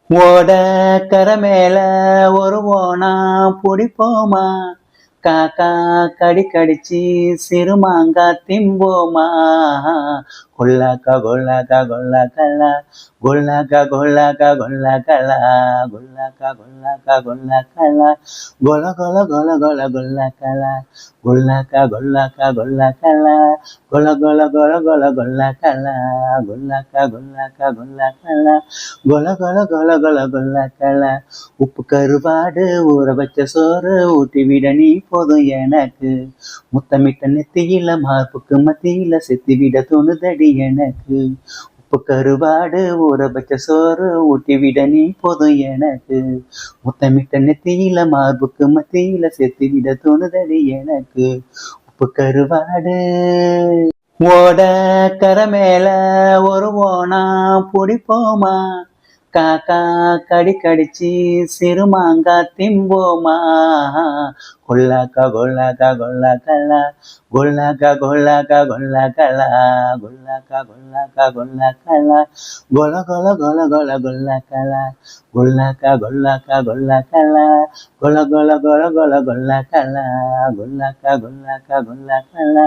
ஓட கரை மேல ஒரு ஓனா புடிப்போமா, காக்கா கடி கடிச்சு சிறுமாங்கா திம்போமா. கொல்லாக்கா கொல்லாக்கா கொல்லாக்கலா, கொல்லாக்கா கொல்லாக்கா கொல்லாக்கலா, கொல்லாக்கா கொல்லாக்கா கொல்லாக்கலா, கொல கொல கொல கொல கொல்லாக்கலா, கொல்லாக்கா கொல்லாக்கா கொல்லாக்கலா, கொல கொல கொல கொல கொல்லாக்கலா, கொல்லாக்கா கொல்லாக்கா கொல்லாக்கலா, கொல கொல கொல கொல கொல்லாக்கலா. உப்பு கருவாடு ஊற வச்ச சோறு ஊட்டி விட நீ போதும் எனக்கு. முத்தமிட்ட நெத்தியில மார்புக்கு மத்தியில செத்திவிட தோணுதடி எனக்கு. உப்பு கருவாடு ஊற வச்ச சோறு ஊட்டி விட நீ போதும் எனக்கு. முத்தமிட்ட நெத்தியில மார்புக்கு மத்தியில செத்திவிட தோணுதடி எனக்கு. உப்பு கருவாடு. ஓட கரை மேல ஒரு ஓனா புடிப்போமா, காக்கா கடி கடிச்சு சிறுமாங்கா திம்போமா. கொல்லாக்கா கொல்லாக்கா கொல்லாக்கலா, கொல்லாக்கா கொல்லாக்கா கொல்லாக்கலா, கொல்லாக்கா கொல்லாக்கா கொல்லாக்கலா, கொல கொல கொல கொல கொல்லாக்கலா, கொல்லாக்கா கொல்லாக்கா கொல்லாக்கலா, கொல கொல கொல கொல கொல்லாக்கலா, கொல்லாக்கா கொல்லாக்கா கொல்லாக்கலா,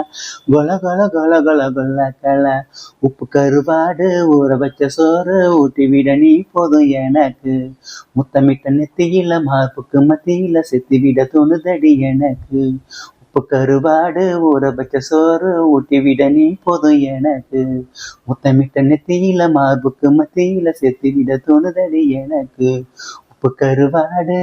கொல கொல கொல கொல கொல்லாக்கலா. உப்பு கருவாடு ஊற வச்ச சோறு ஊட்டி விட நீ போதும் எனக்கு. முத்தமிட்ட நெத்தியில மார்புக்கு மத்தியில செத்திவிட தோணுதடி எனக்கு. உப்பு கருவாடு ஊற வச்ச சோறு ஊட்டி விட நீ போதும் எனக்கு. முத்தமிட்ட நெத்தியில மார்புக்கு மத்தியில செத்திவிட தோணுதடி எனக்கு. உப்பு கருவாடு.